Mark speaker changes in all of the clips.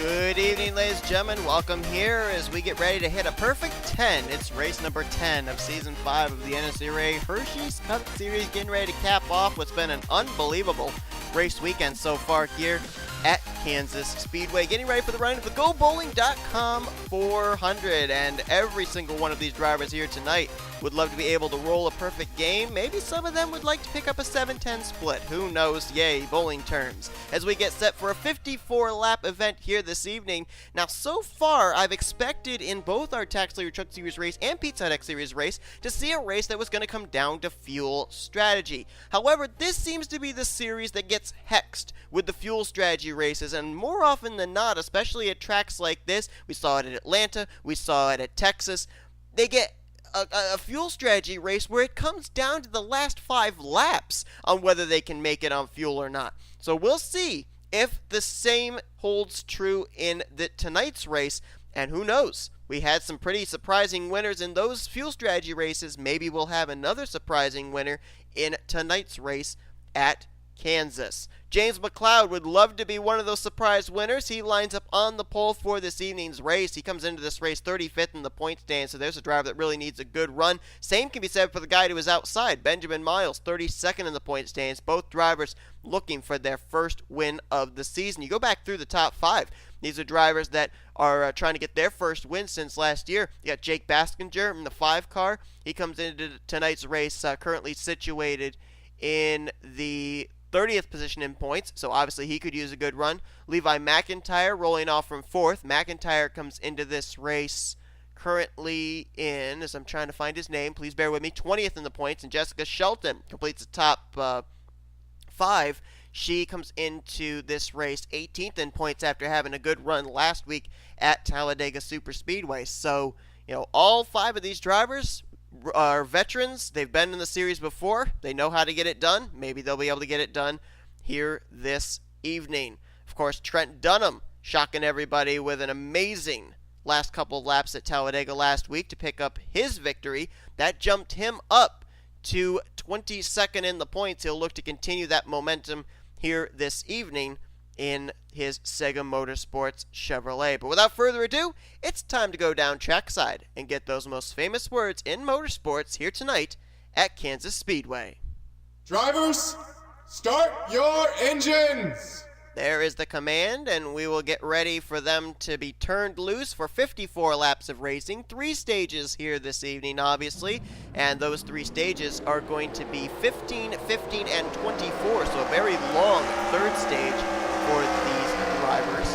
Speaker 1: Good evening, ladies and gentlemen. Welcome here as we get ready to hit a perfect 10. It's race number 10 of Season 5 of the NNSCRA Hersheys Cup Series, getting ready to cap off what's been an unbelievable race weekend so far here at Kansas Speedway. Getting ready for the run of the GoBowling.com 400, and every single one of these drivers here tonight would love to be able to roll a perfect game. Maybe some of them would like to pick up a 7-10 split. Who knows? Yay, bowling terms. As we get set for a 54-lap event here this evening. Now, so far, I've expected in both our Tax Slayer Truck Series race and Pizza Hut X Series race to see a race that was going to come down to fuel strategy. However, this seems to be the series that gets hexed with the fuel strategy races, and more often than not, especially at tracks like this, we saw it at Atlanta, we saw it at Texas, they get a fuel strategy race where it comes down to the last 5 laps on whether they can make it on fuel or not. So we'll see if the same holds true in tonight's race, and who knows? We had some pretty surprising winners in those fuel strategy races. Maybe we'll have another surprising winner in tonight's race at Kansas. J McCloud would love to be one of those surprise winners. He lines up on the pole for this evening's race. He comes into this race 35th in the point stand, so there's a driver that really needs a good run. Same can be said for the guy who was outside, Benjamin Miles, 32nd in the point stands. Both drivers looking for their first win of the season. You go back through the top 5. These are drivers that are trying to get their first win since last year. You got J Baskinger in the 5 car. He comes into tonight's race currently situated in the 30th position in points, so obviously he could use a good run. Levi McIntire rolling off from 4th. McIntire comes into this race currently in, as I'm trying to find his name, please bear with me, 20th in the points, and Jessica Shelton completes the top 5. She comes into this race 18th in points after having a good run last week at Talladega Superspeedway. So, all 5 of these drivers are veterans. They've been in the series before. They know how to get it done. Maybe they'll be able to get it done here this evening. Of course, Trent Dunham shocking everybody with an amazing last couple laps at Talladega last week to pick up his victory. That jumped him up to 22nd in the points. He'll look to continue that momentum here this evening in his Sega Motorsports Chevrolet. But without further ado, it's time to go down trackside and get those most famous words in motorsports here tonight at Kansas Speedway.
Speaker 2: Drivers, start your engines!
Speaker 1: There is the command, and we will get ready for them to be turned loose for 54 laps of racing. 3 stages here this evening, obviously, and those 3 stages are going to be 15, 15, and 24, so a very long 3rd stage for these drivers.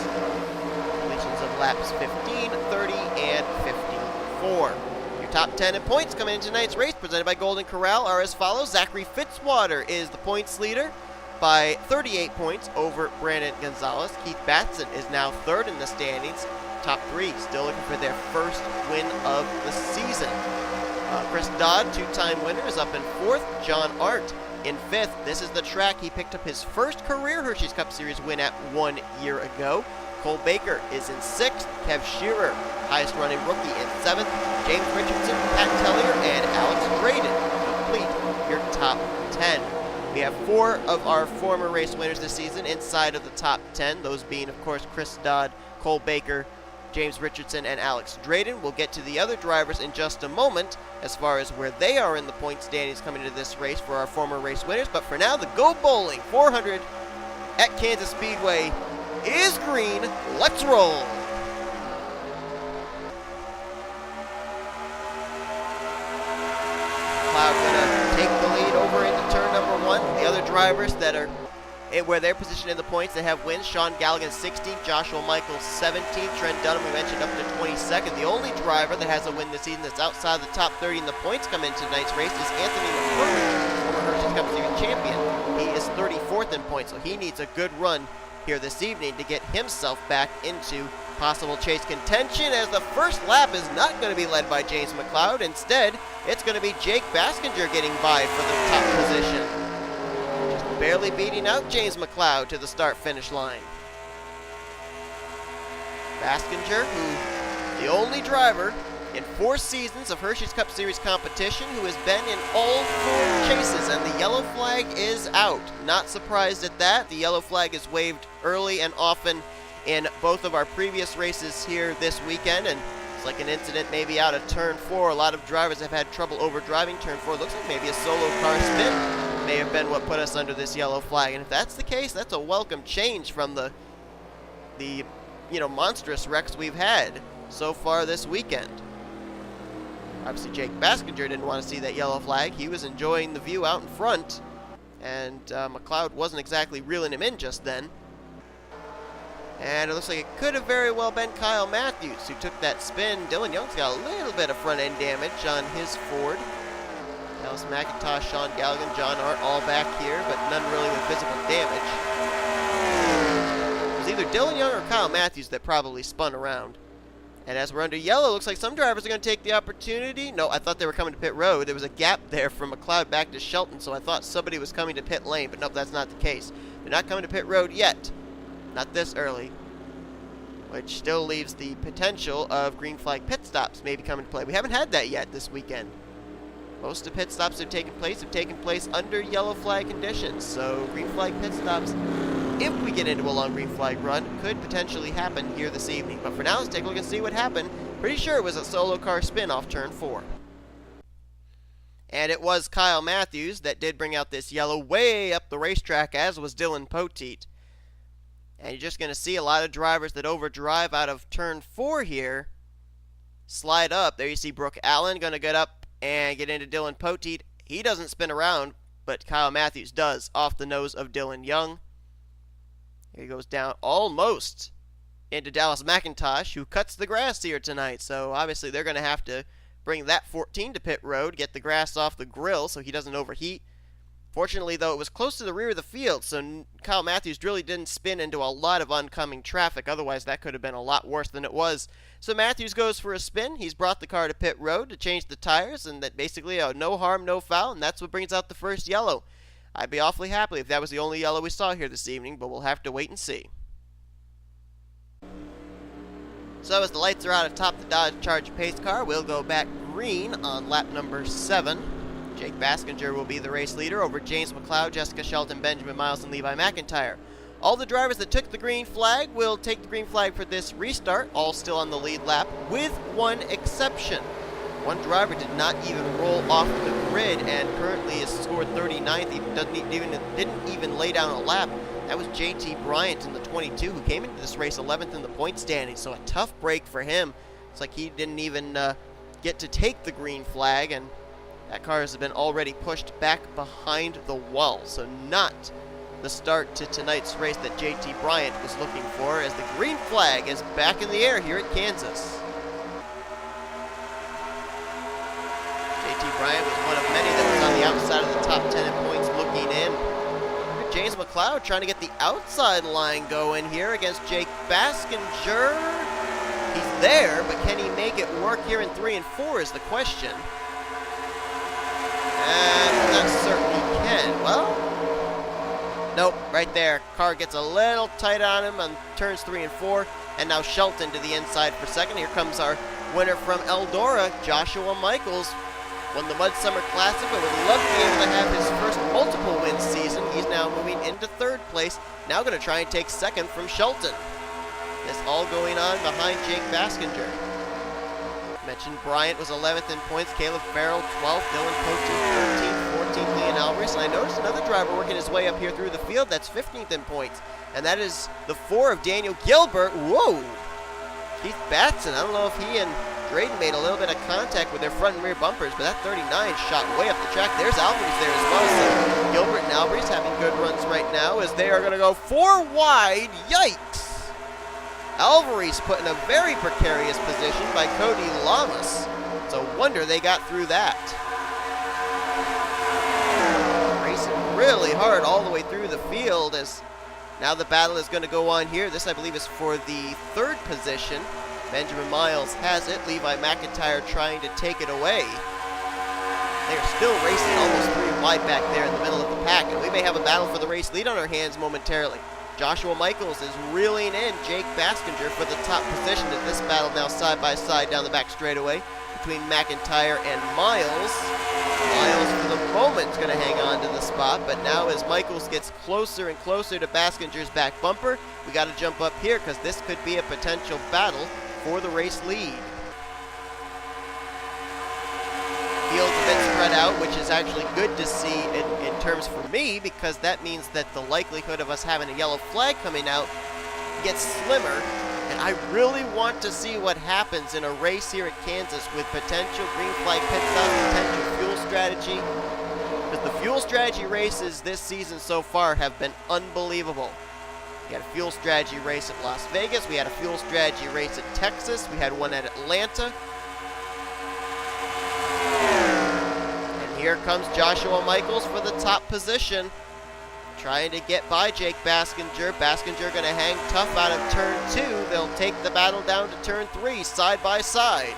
Speaker 1: Completions of laps 15, 30, and 54. Your top 10 in points coming into tonight's race, presented by Golden Corral, are as follows. Zachary Fitzwater is the points leader by 38 points over Brandon Gonzales. Keith Batson is now 3rd in the standings. Top 3 still looking for their first win of the season. Chris Dodd, 2-time winner, is up in 4th. John Arndt in 5th. This is the track he picked up his first career Hersheys Cup Series win at 1 year ago. Cole Baker is in 6th. K Shearer, highest running rookie, in 7th. James Richardson, K Tellier, and Alex Drayton complete your top 10. We have 4 of our former race winners this season inside of the top 10, those being, of course, Chris Dodd, Cole Baker, James Richardson, and Alex Drayton. We'll get to the other drivers in just a moment as far as where they are in the point standings coming into this race for our former race winners. But for now, the Go Bowling 400 at Kansas Speedway is green. Let's roll. Cloud gonna take the lead over into turn number 1. The other drivers that are where they're positioned in the points, they have wins. Sean Gallighan 16th, Joshua Michaels 17th, Trent Dunham, we mentioned, up to 22nd. The only driver that has a win this season that's outside the top 30 in the points coming into tonight's race is Anthony McCrury, former Hersheys Cup Series champion. He is 34th in points, so he needs a good run here this evening to get himself back into possible chase contention, as the first lap is not going to be led by J McCloud. Instead, it's going to be J Baskinger getting by for the top position. Just barely beating out J McCloud to the start-finish line. Baskinger, who the only driver in 4 seasons of Hersheys Cup Series competition who has been in all 4 chases, and the yellow flag is out. Not surprised at that. The yellow flag is waved early and often in both of our previous races here this weekend, and it's like an incident maybe out of turn 4. A lot of drivers have had trouble overdriving turn 4. Looks like maybe a solo car spin may have been what put us under this yellow flag, and if that's the case, that's a welcome change from the monstrous wrecks we've had so far this weekend. Obviously, J Baskinger didn't want to see that yellow flag. He was enjoying the view out in front, and McCloud wasn't exactly reeling him in just then. And it looks like it could have very well been Kyle Mathews who took that spin. Dylan Young's got a little bit of front-end damage on his Ford. L McIntire, Sean Gallighan, John Hart all back here, but none really with physical damage. It was either Dylan Young or Kyle Mathews that probably spun around. And as we're under yellow, it looks like some drivers are going to take the opportunity. No, I thought they were coming to pit road. There was a gap there from McCloud back to Shelton, so I thought somebody was coming to pit lane, but nope, that's not the case. They're not coming to pit road yet. Not this early. Which still leaves the potential of green flag pit stops maybe coming to play. We haven't had that yet this weekend. Most of the pit stops have taken place under yellow flag conditions. So green flag pit stops, if we get into a long green flag run, could potentially happen here this evening. But for now, let's take a look and see what happened. Pretty sure it was a solo car spin off turn 4. And it was Kyle Mathews that did bring out this yellow way up the racetrack, as was Dylan Poteet. And you're just going to see a lot of drivers that overdrive out of turn 4 here slide up. There you see Brooke Allen going to get up and get into Dylan Poteet. He doesn't spin around, but Kyle Mathews does off the nose of Dylan Young. Here he goes down almost into Dallas McIntosh, who cuts the grass here tonight. So obviously they're going to have to bring that 14 to pit road, get the grass off the grill so he doesn't overheat. Fortunately, though, it was close to the rear of the field, so Kyle Mathews really didn't spin into a lot of oncoming traffic. Otherwise, that could have been a lot worse than it was. So Mathews goes for a spin. He's brought the car to pit road to change the tires, and that basically no harm, no foul, and that's what brings out the first yellow. I'd be awfully happy if that was the only yellow we saw here this evening, but we'll have to wait and see. So as the lights are out atop the Dodge Charger pace car, we'll go back green on lap number 7. J Baskinger will be the race leader over J McCloud, Jessica Shelton, Benjamin Miles, and Levi McIntire. All the drivers that took the green flag will take the green flag for this restart, all still on the lead lap, with one exception. One driver did not even roll off the grid and currently is scored 39th, didn't even lay down a lap. That was J Bryant in the 22, who came into this race 11th in the point standing, so a tough break for him. It's like he didn't even get to take the green flag, and that car has been already pushed back behind the wall, so not the start to tonight's race that J Bryant was looking for, as the green flag is back in the air here at Kansas. J Bryant was one of many that was on the outside of the top 10 in points looking in. J McCloud trying to get the outside line going here against J Baskinger. He's there, but can he make it work here in 3 and 4 is the question. And I'm not certain he can. Well, nope, right there. Car gets a little tight on him on turns 3 and 4. And now Shelton to the inside for second. Here comes our winner from Eldora, Joshua Michaels. Won the Mud Summer Classic, but would love to be able to have his first multiple win season. He's now moving into 3rd place. Now going to try and take 2nd from Shelton. This all going on behind J Baskinger. Mentioned Bryant was 11th in points, Caleb Farrell 12th, Dylan Poteet 13th, 14th, Leon Alvarise, and I noticed another driver working his way up here through the field that's 15th in points, and that is the 4 of Daniel Guilbert. Whoa! Keith Batson, I don't know if he and Drayton made a little bit of contact with their front and rear bumpers, but that 39 shot way up the track. There's Alvarise there as well, so Guilbert and Alvarise having good runs right now as they are going to go 4 wide. Yikes! Alvarise put in a very precarious position by Cody Llamas. It's a wonder they got through that. Racing really hard all the way through the field as now the battle is going to go on here. This, I believe, is for the 3rd position. Benjamin Miles has it. Levi McIntire trying to take it away. They're still racing almost 3 wide back there in the middle of the pack, and we may have a battle for the race lead on our hands momentarily. Joshua Michaels is reeling in J Baskinger for the top position in this battle now side by side down the back straightaway. between McIntire and Miles. Miles, for the moment, is going to hang on to the spot, but now as Michaels gets closer and closer to Baskinger's back bumper, we got to jump up here because this could be a potential battle for the race lead. Field's a bit spread out, which is actually good to see in terms for me, because that means that the likelihood of us having a yellow flag coming out gets slimmer, and I really want to see what happens in a race here at Kansas with potential green flag pit stops, potential fuel strategy, because the fuel strategy races this season so far have been unbelievable. We had a fuel strategy race at Las Vegas, we had a fuel strategy race at Texas, we had one at Atlanta. Here comes Joshua Michaels for the top position, trying to get by J Baskinger. Baskinger going to hang tough out of turn 2. They'll take the battle down to turn 3, side by side.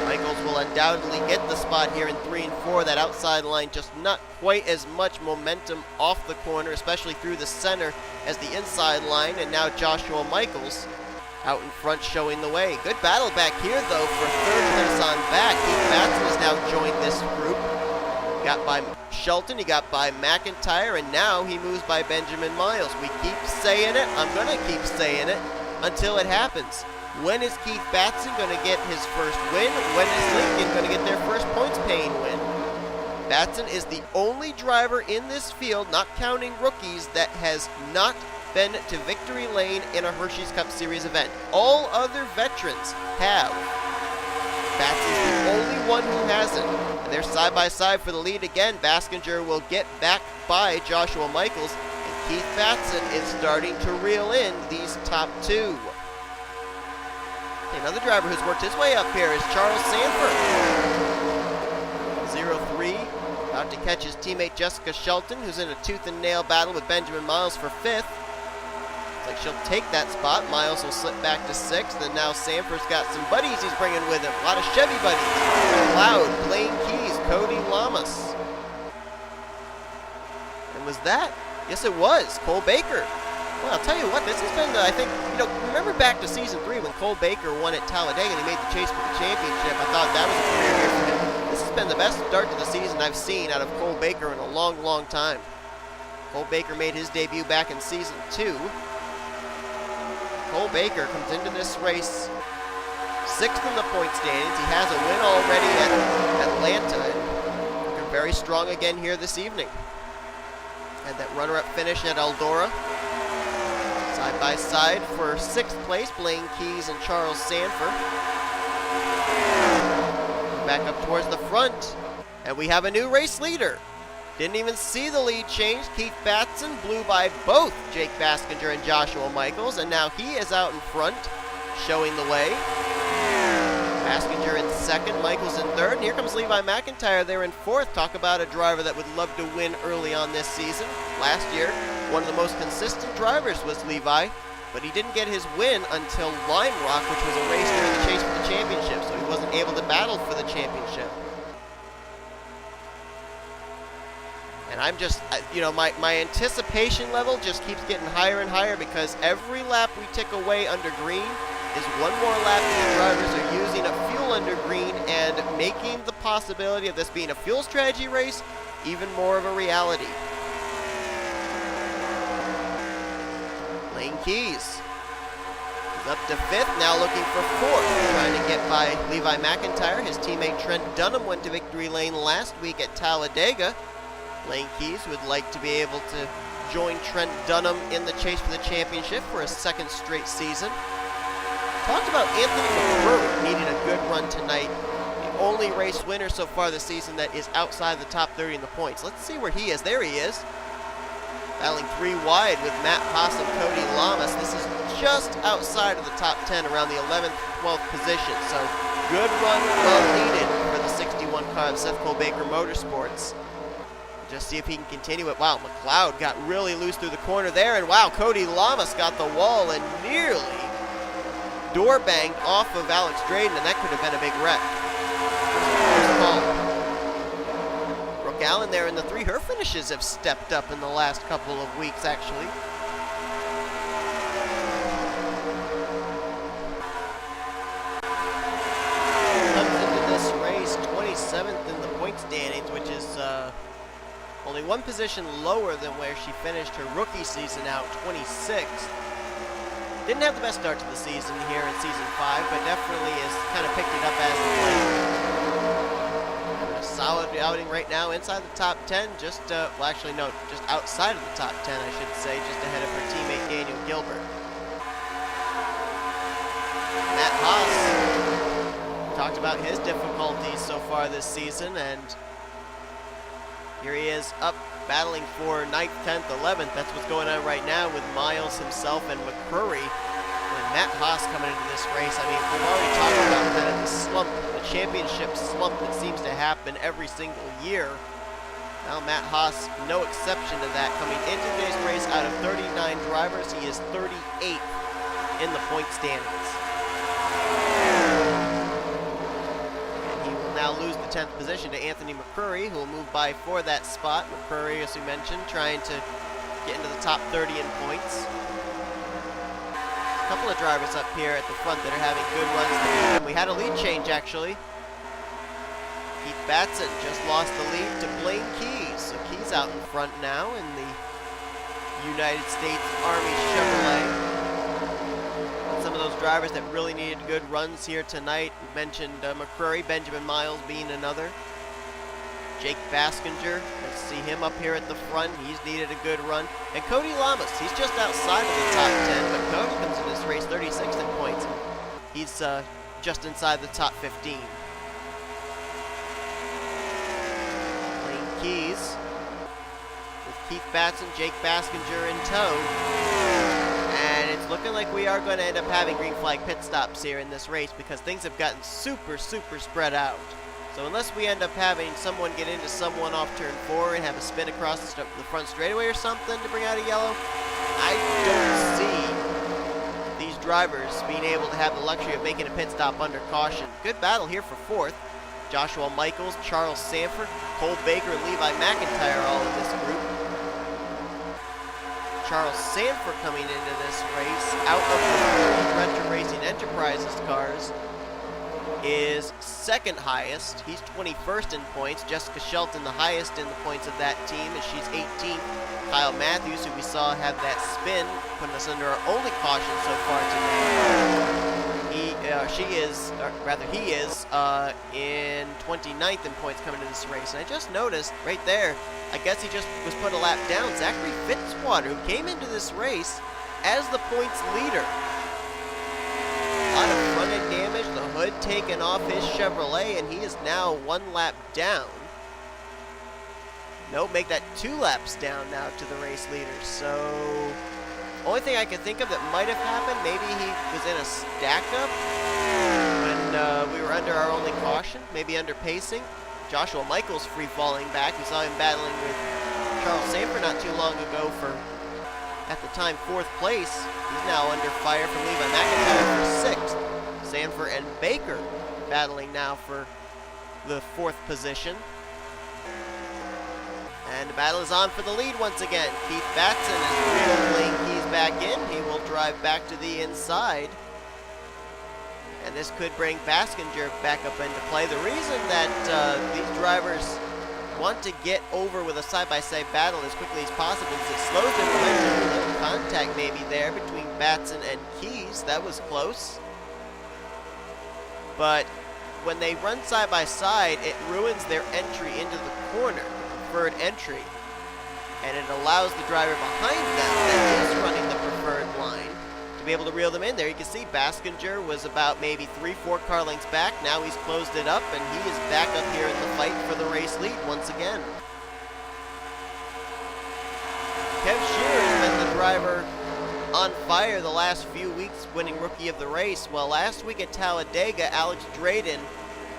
Speaker 1: Michaels will undoubtedly get the spot here in 3 and 4. That outside line just not quite as much momentum off the corner, especially through the center, as the inside line. And now Joshua Michaels out in front showing the way. Good battle back here, though, for third place on back. K Batson has now joined this group. Got by Shelton, he got by McIntire, and now he moves by Benjamin Miles. We keep saying it, I'm going to keep saying it, until it happens. When is Keith Batson going to get his first win? When is Lincoln going to get their first points-paying win? Batson is the only driver in this field, not counting rookies, that has not been to victory lane in a Hersheys Cup Series event. All other veterans have. Batson's the only one who hasn't. And they're side by side for the lead again. Baskinger will get back by Joshua Michaels, and Keith Batson is starting to reel in these top 2. Another driver who's worked his way up here is Charles Sandfer. 0-3. Out to catch his teammate Jessica Shelton, who's in a tooth and nail battle with Benjamin Miles for 5th. Like she'll take that spot. Miles will slip back to 6th, and now Sanford's got some buddies he's bringing with him. A lot of Chevy buddies. McCloud, Blaine Keys, Cody Llamas. And was that? Yes, it was. Cole Baker. Well, I'll tell you what, this has been, I think, remember back to season 3 when Cole Baker won at Talladega and he made the chase for the championship. I thought that was a career year for him. This has been the best start to the season I've seen out of Cole Baker in a long, long time. Cole Baker made his debut back in season 2. Cole Baker comes into this race 6th in the point standings. He has a win already at Atlanta, and looking very strong again here this evening. Had that runner-up finish at Eldora. Side by side for 6th place, Blaine Keys and Charles Sandfer. Back up towards the front, and we have a new race leader. Didn't even see the lead change. Keith Batson blew by both J Baskinger and Joshua Michaels, and now he is out in front, showing the way. Baskinger in 2nd, Michaels in 3rd, and here comes Levi McIntire there in 4th. Talk about a driver that would love to win early on this season. Last year, one of the most consistent drivers was Levi, but he didn't get his win until Lime Rock, which was a race during the chase for the championship, so he wasn't able to battle for the championship. And I'm just, my anticipation level just keeps getting higher and higher, because every lap we tick away under green is one more lap that the drivers are using a fuel under green and making the possibility of this being a fuel strategy race even more of a reality. Blaine Keys is up to 5th, now looking for 4th, trying to get by Levi McIntire. His teammate Trent Dunham went to victory lane last week at Talladega. Blaine Keys would like to be able to join Trent Dunham in the chase for the championship for a 2nd straight season. Talked about Anthony McCrury needing a good run tonight. The only race winner so far this season that is outside the top 30 in the points. Let's see where he is. There he is. Battling 3 wide with Matt Haas and Cody Llamas. This is just outside of the top 10, around the 11th, 12th position. So good run, well needed for the 61 car of Seth Cole Baker Motorsports. Just see if he can continue it. Wow, McCloud got really loose through the corner there, and wow, Cody Llamas got the wall and nearly door banged off of Alex Drayton, and that could have been a big wreck. Brooke Allen there in the 3. Her finishes have stepped up in the last couple of weeks, actually. only one position lower than where she finished her rookie season out, 26th. Didn't have the best start to the season here in Season 5, but definitely has kind of picked it up as of late. A solid outing right now inside the top 10, just, well actually no, just outside of the top 10 I should say, just ahead of her teammate Daniel Gilbert. Matt Haas talked about his difficulties so far this season, and here he is up battling for 9th, 10th, 11th. That's what's going on right now with Miles himself and McCrury. And Matt Haas coming into this race. I mean, we've already talked about kind of the slump, the championship slump that seems to happen every single year. Now Matt Haas, no exception to that. Coming into today's race, out of 39 drivers, he is 38th in the point standings. Now lose the 10th position to Anthony McCrury, who will move by for that spot. McCrury, as we mentioned, trying to get into the top 30 in points. A couple of drivers up here at the front that are having good runs. We had a lead change, actually. K Batson just lost the lead to Blaine Keys. So Keys out in front now in the United States Army Chevrolet. Some of those drivers that really needed good runs here tonight. We mentioned McCrury, Benjamin Miles being another. J Baskinger, let's see him up here at the front. He's needed a good run. And Cody Llamas, he's just outside of the top 10, but Cody comes in this race 36th in points. He's just inside the top 15. Blaine Keys with K Batson, J Baskinger in tow. And it's looking like we are going to end up having green flag pit stops here in this race because things have gotten super spread out. So unless we end up having someone get into someone off turn 4 and have a spin across the front straightaway or something to bring out a yellow, I don't see these drivers being able to have the luxury of making a pit stop under caution. Good battle here for 4th. Joshua Michaels, Charles Sandfer, Cole Baker, and Levi McIntyre all in this group. Charles Sandfer coming into this race out of the Retro Racing Enterprises cars is 2nd highest. He's 21st in points. Jessica Shelton the highest in the points of that team, and she's 18th. Kyle Mathews, who we saw have that spin, putting us under our only caution so far today. He is in 29th in points coming to this race. And I just noticed right there, I guess he just was put a lap down. Zachary Fitzwater, who came into this race as the points leader. A lot of front end damage, the hood taken off his Chevrolet, and he is now 1 lap down. Nope, make that 2 laps down now to the race leader. So, only thing I can think of that might have happened, maybe he was in a stack up when we were under our only caution, maybe under pacing. Joshua Michaels free falling back. We saw him battling with Charles Sandfer not too long ago for, at the time, 4th place. He's now under fire from Levi McIntyre for 6th. Sandfer and Baker battling now for the 4th position. And the battle is on for the lead once again. K Batson is reeled Blaine Keys back in. He will drive back to the inside. And this could bring Baskinger back up into play. The reason that these drivers want to get over with a side-by-side battle as quickly as possible is it slows their momentum. A little contact maybe there between Batson and Keys. That was close. But when they run side-by-side, it ruins their entry into the corner, the preferred entry. And it allows the driver behind them that is running the preferred line to be able to reel them in there. You can see Baskinger was about maybe 3-4 car lengths back. Now he's closed it up, and he is back up here in the fight for the race lead once again. K Shearer has been the driver on fire the last few weeks, winning Rookie of the Race. Well, last week at Talladega, Alex Drayton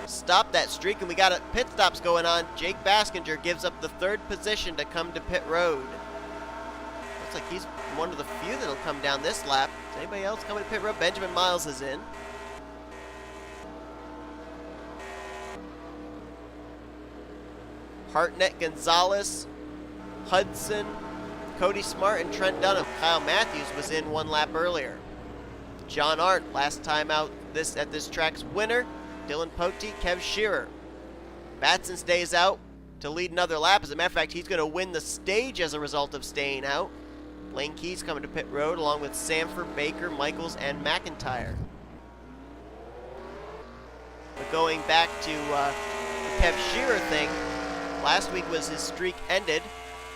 Speaker 1: stopped that streak, and we got pit stops going on. J Baskinger gives up the 3rd position to come to pit road. Looks like he's one of the few that'll come down this lap. Is anybody else coming to pit road? Benjamin Miles is in. Hartnett, Gonzales, Hudson, Cody Smart, and Trent Dunham. Kyle Mathews was in 1 lap earlier. John Arndt, last time out at this track's winner. Dylan Poteet, K Shearer. Batson stays out. to lead another lap. As a matter of fact, he's going to win the stage as a result of staying out. Blaine Keys coming to pit road along with Sandfer, Baker, Michaels, and McIntyre. But going back to the K Shearer thing, last week was his streak ended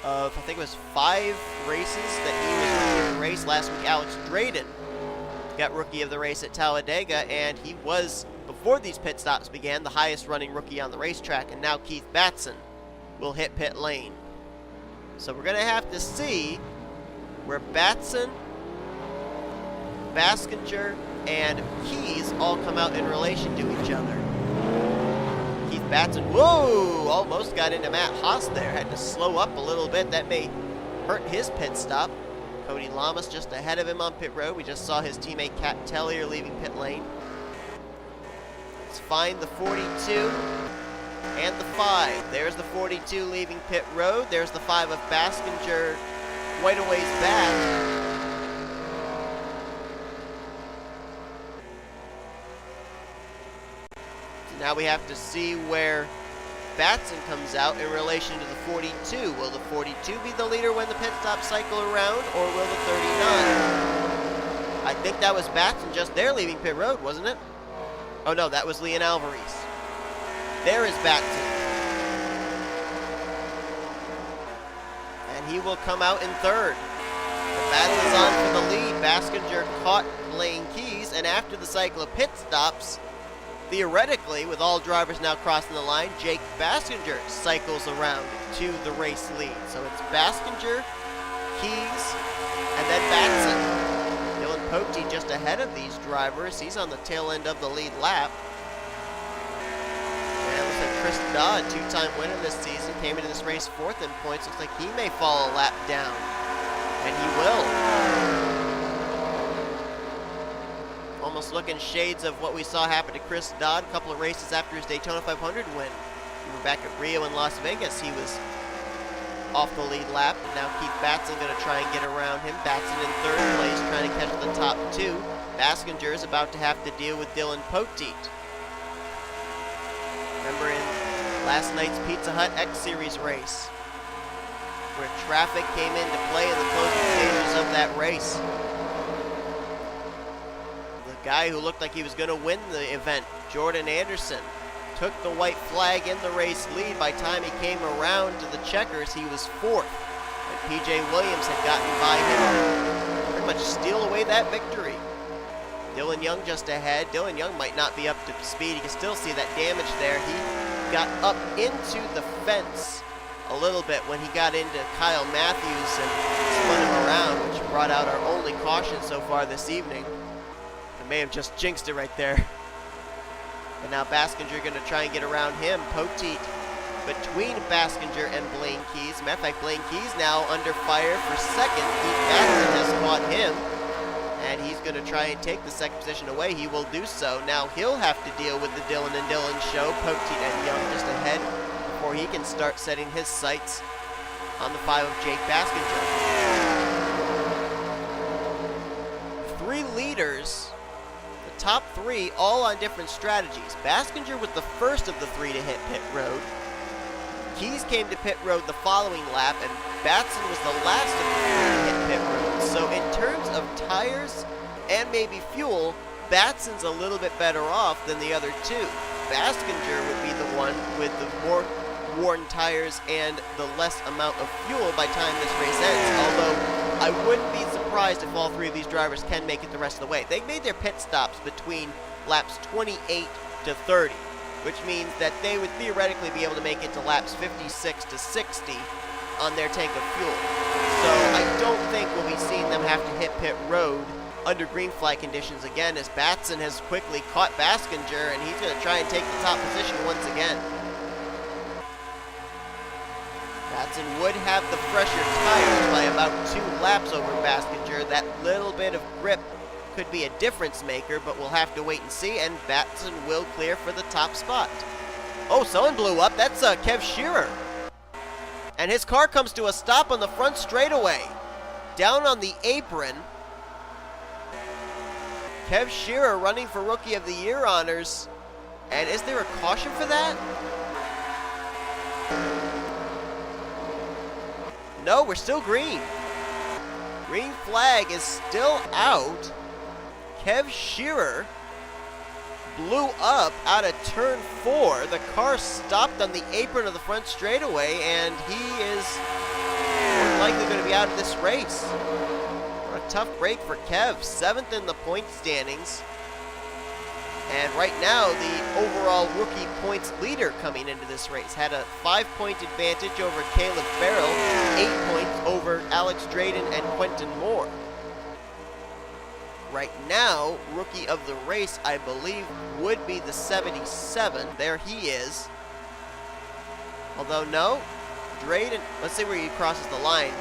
Speaker 1: of, I think it was 5 races that he was rookie of the race. Last week, Alex Drayton got rookie of the race at Talladega, and he was, before these pit stops began, the highest running rookie on the racetrack, and now Keith Batson will hit pit lane. So we're going to have to see where Batson, Baskinger, and Keys all come out in relation to each other. Keith Batson, whoa, almost got into Matt Haas there. Had to slow up a little bit. That may hurt his pit stop. Cody Llamas just ahead of him on pit road. We just saw his teammate K Tellier leaving pit lane. Let's find the 42 and the 5. There's the 42 leaving pit road. There's the 5 of Baskinger quite a ways back. So now we have to see where Batson comes out in relation to the 42. Will the 42 be the leader when the pit stops cycle around, or will the 39? I think that was Batson just there leaving pit road, wasn't it? Oh no, that was L Alvarise. There is Batson. And he will come out in third. The battle is on for the lead. Baskinger caught Blaine Keys, and after the cycle of pit stops, theoretically, with all drivers now crossing the line, J Baskinger cycles around to the race lead. So it's Baskinger, Keys, and then Batson. Dylan Poteet just ahead of these drivers. He's on the tail end of the lead lap. And looks like Chris Dodd, 2-time winner this season, came into this race 4th in points. Looks like he may fall a lap down. And he will. Almost looking shades of what we saw happen to Chris Dodd a couple of races after his Daytona 500 win. We were back at Rio and Las Vegas. He was off the lead lap. And now Keith Batson going to try and get around him. Batson in 3rd place, trying to catch the top 2. Baskinger is about to have to deal with Dylan Poteet. Remember in last night's Pizza Hut X Series race, where traffic came into play in the closing stages of that race. The guy who looked like he was going to win the event, Jordan Anderson, took the white flag in the race lead. By the time he came around to the checkers, he was 4th. And PJ Williams had gotten by him, pretty much steal away that victory. Dylan Young just ahead. Dylan Young might not be up to speed. You can still see that damage there. He got up into the fence a little bit when he got into Kyle Mathews and spun him around, which brought out our only caution so far this evening. I may have just jinxed it right there. But now Baskinger going to try and get around him. Poteet between Baskinger and Blaine Keys. Matter of fact, Blaine Keys now under fire for 2nd. Keith Batson has caught him, and he's going to try and take the 2nd position away. He will do so. Now he'll have to deal with the Dylan and Dylan show. Poteet and Young just ahead before he can start setting his sights on the 5 of J Baskinger. 3 leaders, the top 3, all on different strategies. Baskinger was the first of the 3 to hit pit road. Keys came to pit road the following lap, and Batson was the last of the 3 to hit pit road. So in terms of tires and maybe fuel, Batson's a little bit better off than the other 2. Baskinger would be the one with the more worn tires and the less amount of fuel by the time this race ends, although I wouldn't be surprised if all 3 of these drivers can make it the rest of the way. They made their pit stops between laps 28 to 30, which means that they would theoretically be able to make it to laps 56 to 60 on their tank of fuel. So I don't think we'll be seeing them have to hit pit road under green flag conditions again, as Batson has quickly caught Baskinger, and he's going to try and take the top position once again. Batson would have the fresher tires by about 2 laps over Baskinger. That little bit of grip could be a difference maker, but we'll have to wait and see, and Batson will clear for the top spot. Oh, someone blew up. That's K Shearer. And his car comes to a stop on the front straightaway. Down on the apron. K Shearer running for Rookie of the Year honors. And is there a caution for that? No, we're still green. Green flag is still out. K Shearer blew up out of turn 4. The car stopped on the apron of the front straightaway, and he is more likely going to be out of this race. What a tough break for Kev. 7th in the point standings. And right now, the overall rookie points leader coming into this race had a 5-point advantage over Caleb Farrell, 8 points over Alex Drayton and Quentin Moore. Right now, rookie of the race, I believe, would be the 77. There he is. Although, no, Drayton, let's see where he crosses the line.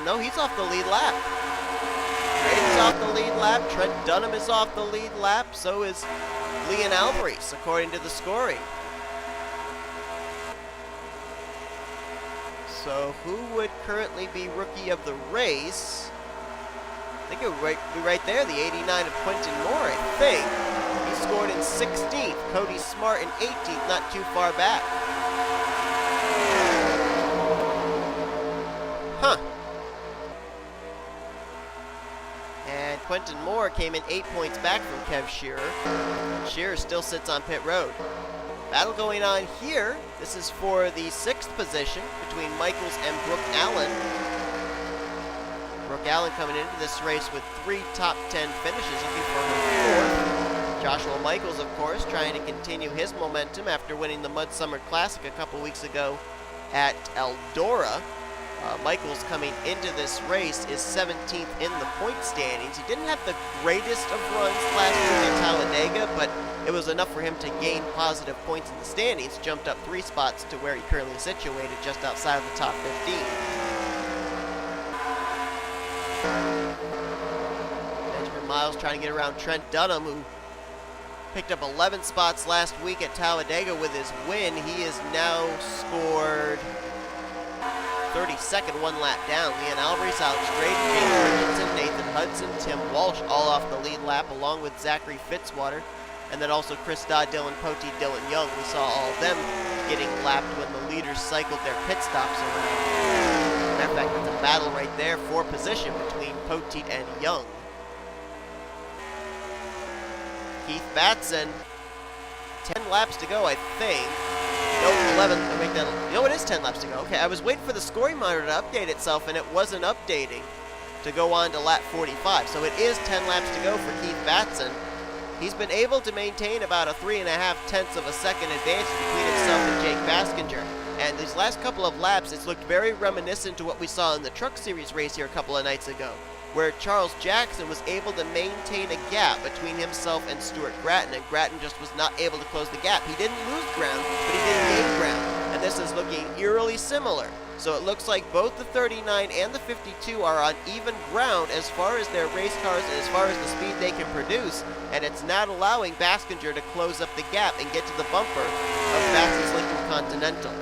Speaker 1: No, he's off the lead lap. Drayton's off the lead lap. Trent Dunham is off the lead lap. So is L Alvarise, according to the scoring. So who would currently be rookie of the race? I think it would be right there, the 89 of Quentin Moore, I think. He scored in 16th. Cody Smart in 18th, not too far back. Huh. And Quentin Moore came in 8 points back from K Shearer. Shearer still sits on pit road. Battle going on here. This is for the 6th position between Michaels and Brooke Allan. Brooke Allan coming into this race with 3 top 10 finishes, looking for her 4th. Joshua Michaels, of course, trying to continue his momentum after winning the Mud Summer Classic a couple weeks ago at Eldora. Michaels coming into this race is 17th in the point standings. He didn't have the greatest of runs last week at Talladega, but it was enough for him to gain positive points in the standings. Jumped up 3 spots to where he currently is situated, just outside of the top 15. Benjamin Miles trying to get around Trent Dunham, who picked up 11 spots last week at Talladega with his win. He is now scored 32nd, 1 lap down. L Alvarise, Alex Drayton, J Richardson, Nathan Hudson, Tim Walch, all off the lead lap, along with Zachary Fitzwater. And then also Chris Dodd, Dylan Poteet, Dylan Young. We saw all of them getting lapped when the leaders cycled their pit stops around. Matter of fact, it's a battle right there for position between Poteet and Young. Keith Batson, 10 laps to go, I think. No, 11. No, it is 10 laps to go. Okay, I was waiting for the scoring monitor to update itself, and it wasn't updating to go on to lap 45. So it is 10 laps to go for Keith Batson. He's been able to maintain about a 3.5 of a second advantage between himself and J Baskinger. And these last couple of laps, it's looked very reminiscent to what we saw in the Truck Series race here a couple of nights ago, where Charles Jackson was able to maintain a gap between himself and Stuart Gratton, and Gratton just was not able to close the gap. He didn't lose ground, but he did gain ground, and this is looking eerily similar. So it looks like both the 39 and the 52 are on even ground as far as their race cars and as far as the speed they can produce, and it's not allowing Baskinger to close up the gap and get to the bumper of Batson's Lincoln Continental.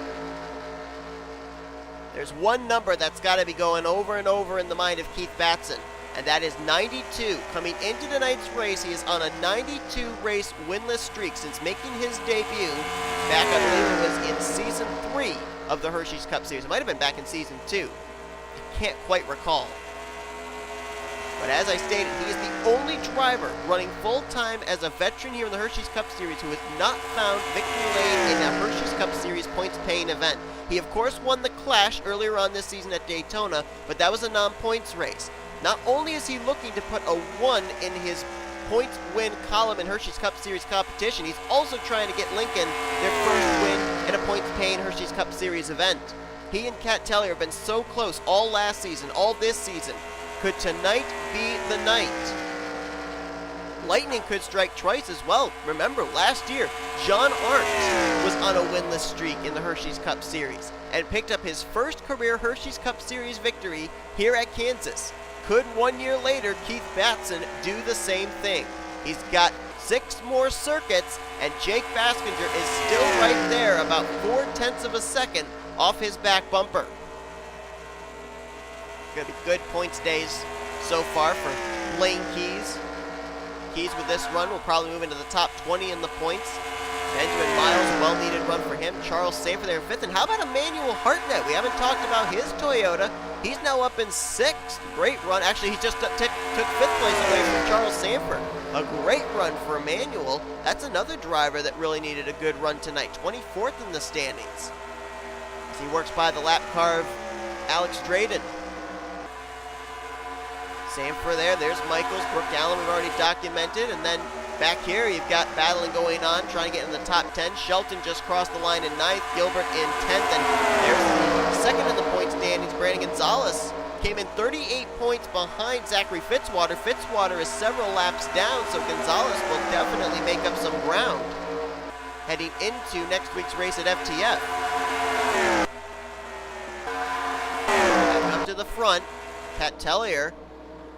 Speaker 1: There's one number that's got to be going over and over in the mind of Keith Batson, and that is 92. Coming into tonight's race, he is on a 92-race winless streak since making his debut back, I believe it was in Season 3 of the Hersheys Cup Series. It might have been back in Season 2. I can't quite recall. But as I stated, he is the only driver running full-time as a veteran here in the Hersheys Cup Series who has not found victory lane in a Hersheys Cup Series points-paying event. He, of course, won the Clash earlier on this season at Daytona, but that was a non-points race. Not only is he looking to put a 1 in his points win column in Hersheys Cup Series competition, he's also trying to get Lincoln their first win in a points-paying Hersheys Cup Series event. He and K Tellier have been so close all last season, all this season. Could tonight be the night? Lightning could strike twice as well. Remember, last year, John Arndt was on a winless streak in the Hersheys Cup Series and picked up his first career Hersheys Cup Series victory here at Kansas. Could 1 year later Keith Batson do the same thing? He's got 6 more circuits, and J Baskinger is still right there, about 0.4 of a second off his back bumper. Going to be good points days so far for Lane Keys. Keys with this run will probably move into the top 20 in the points. Benjamin Miles, well-needed run for him. Charles Sandfer there in 5th. And how about Emmanuel Hartnett? We haven't talked about his Toyota. He's now up in 6th. Great run. Actually, he just took 5th place away from Charles Sandfer. A great run for Emmanuel. That's another driver that really needed a good run tonight. 24th in the standings. As he works by the lap car of Alex Drayton. Sandfer there. There's Michaels. Brooke Allan we've already documented. And then back here, you've got battling going on, trying to get in the top 10. Shelton just crossed the line in 9th. Gilbert in 10th. And there's the second in the point standings. Brandon Gonzales came in 38 points behind Zachary Fitzwater. Fitzwater is several laps down, so Gonzales will definitely make up some ground heading into next week's race at FTF. Back up to the front, K Tellier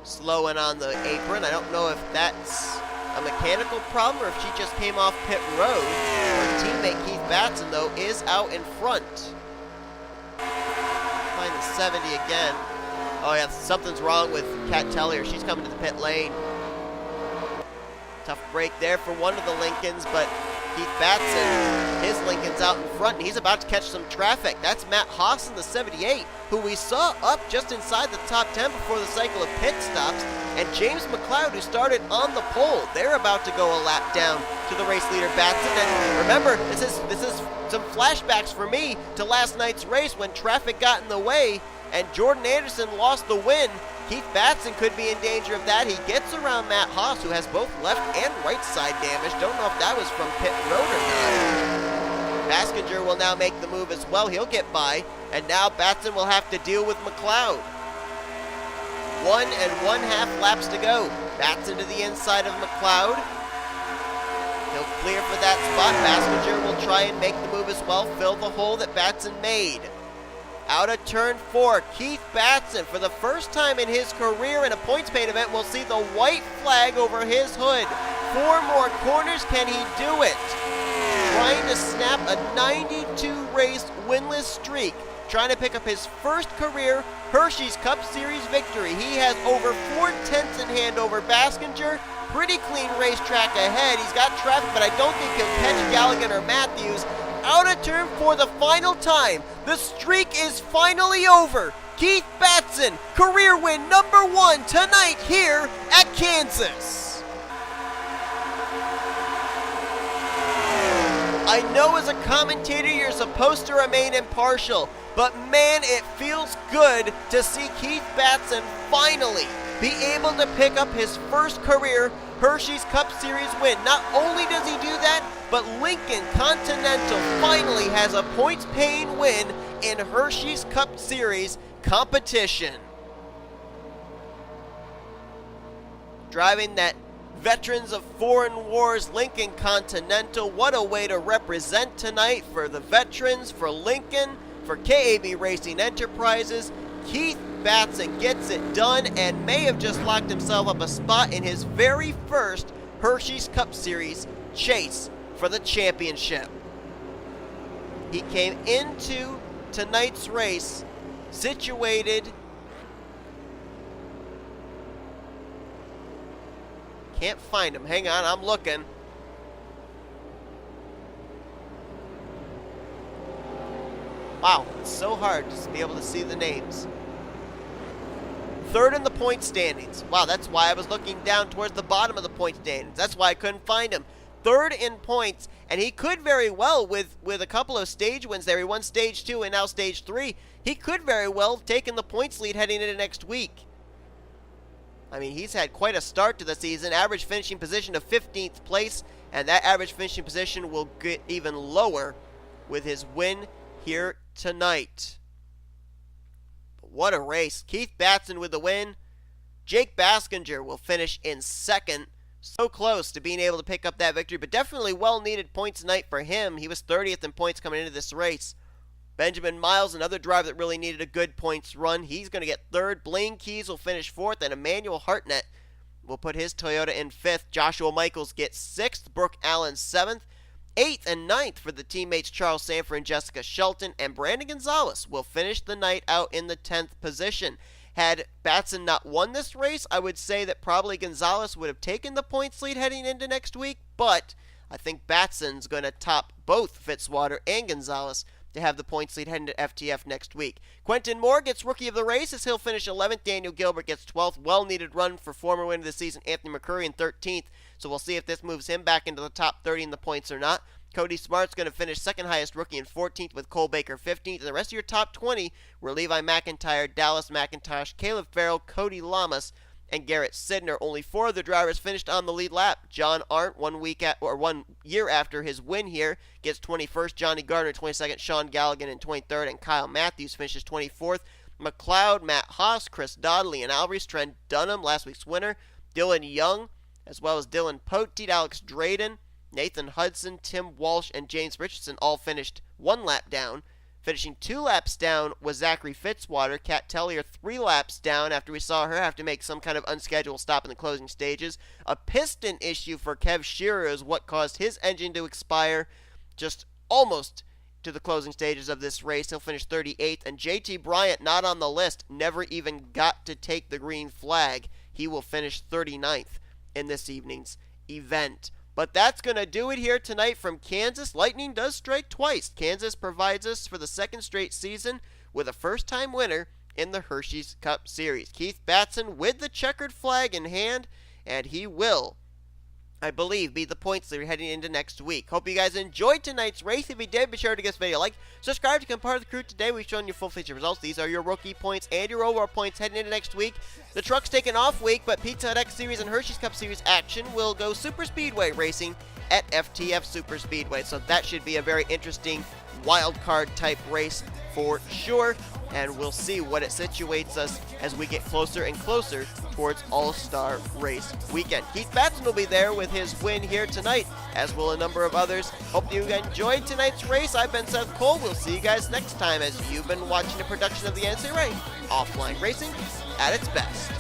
Speaker 1: slowing on the apron. I don't know if that's a mechanical problem or if she just came off pit road. Her teammate Keith Batson, though, is out in front. Find the 70 again. Oh yeah, something's wrong with K Tellier. She's coming to the pit lane. Tough break there for one of the Lincolns, but Keith Batson, his Lincoln's out in front, and he's about to catch some traffic. That's M Haas in the 78, who we saw up just inside the top 10 before the cycle of pit stops, and J McCloud, who started on the pole. They're about to go a lap down to the race leader Batson. And remember, this is some flashbacks for me to last night's race when traffic got in the way and Jordan Anderson lost the win. Keith Batson could be in danger of that. He gets around M Haas, who has both left and right side damage. Don't know if that was from pit road or not. Baskinger will now make the move as well. He'll get by, and now Batson will have to deal with McCloud. 1 1/2 laps to go. Batson to the inside of McCloud. He'll clear for that spot. Baskinger will try and make the move as well, fill the hole that Batson made. Out of turn 4, Keith Batson, for the first time in his career in a points paid event, will see the white flag over his hood. 4 more corners, can he do it? Trying to snap a 92-race winless streak, trying to pick up his first career Hersheys Cup Series victory. He has over 4/10 in hand over Baskinger. Pretty clean racetrack ahead. He's got traffic, but I don't think he'll catch Gallighan or Mathews. Out of turn for the final time. The streak is finally over. Keith Batson, career win number 1 tonight here at Kansas. I know as a commentator you're supposed to remain impartial, but man, it feels good to see Keith Batson finally be able to pick up his first career Hersheys Cup Series win. Not only does he do that, but Lincoln Continental finally has a points-paying win in Hersheys Cup Series competition. Driving that Veterans of Foreign Wars Lincoln Continental. What a way to represent tonight for the veterans, for Lincoln, for KAB Racing Enterprises. Keith Batson gets it done and may have just locked himself up a spot in his very first Hersheys Cup Series chase for the championship. He came into tonight's race situated, can't find him, hang on, I'm looking. Wow, it's so hard just to be able to see the names. 3rd in the point standings. Wow, that's why I was looking down towards the bottom of the point standings. That's why I couldn't find him. 3rd in points, and he could very well, with a couple of stage wins there, he won stage 2 and now stage 3, he could very well have taken the points lead heading into next week. I mean, he's had quite a start to the season. Average finishing position of 15th place, and that average finishing position will get even lower with his win here tonight. But what a race. Keith Batson with the win. J Baskinger will finish in 2nd. So close to being able to pick up that victory, but definitely well-needed points tonight for him. He was 30th in points coming into this race. Benjamin Miles, another driver that really needed a good points run. He's going to get 3rd. Blaine Keys will finish 4th, and Emmanuel Hartnett will put his Toyota in 5th. Joshua Michaels gets 6th. Brooke Allan 7th. 8th and 9th for the teammates Charles Sandfer and Jessica Shelton, and Brandon Gonzales will finish the night out in the 10th position. Had Batson not won this race, I would say that probably Gonzales would have taken the points lead heading into next week, but I think Batson's going to top both Fitzwater and Gonzales to have the points lead heading to FTF next week. Quentin Moore gets Rookie of the Race as he'll finish 11th. Daniel Guilbert gets 12th. Well-needed run for former winner of the season Anthony McCrury in 13th. So we'll see if this moves him back into the top 30 in the points or not. Cody Smart's going to finish second highest rookie in 14th with Cole Baker 15th. And the rest of your top 20 were Levi McIntyre, Dallas McIntosh, Caleb Farrell, Cody Llamas, and Garrett Sydnor. Only 4 of the drivers finished on the lead lap. John Arndt, 1 year after his win here, gets 21st. Johnny Gardner 22nd. Sean Gallighan in 23rd, and Kyle Mathews finishes 24th. McCloud, Matt Haas, Chris Dodd, Leon Alvarise, Trent Dunham, last week's winner, Dylan Young, as well as Dylan Poteet, Alex Drayton, Nathan Hudson, Tim Walsh, and James Richardson all finished 1 lap down. Finishing 2 laps down was Zachary Fitzwater. K Tellier 3 laps down after we saw her have to make some kind of unscheduled stop in the closing stages. A piston issue for K Shearer is what caused his engine to expire just almost to the closing stages of this race. He'll finish 38th. And J Bryant, not on the list, never even got to take the green flag. He will finish 39th in this evening's event. But that's going to do it here tonight from Kansas. Lightning does strike twice. Kansas provides us for the second straight season with a first-time winner in the Hersheys Cup Series. Keith Batson with the checkered flag in hand, and he will, I believe, be the points leader heading into next week. Hope you guys enjoyed tonight's race. If you did, be sure to give this video a like. Subscribe to become part of the crew today. We've shown you full feature results. These are your rookie points and your overall points heading into next week. The truck's taking off week, but Pizza Hut X Series and Hersheys Cup Series action will go Super Speedway racing at FTF Super Speedway. So that should be a very interesting wild card type race for sure. And we'll see what it situates us as we get closer and closer towards All-Star Race Weekend. Keith Batson will be there with his win here tonight, as will a number of others. Hope you enjoyed tonight's race. I've been Seth Cole. We'll see you guys next time as you've been watching a production of the NCRA Offline Racing at its best.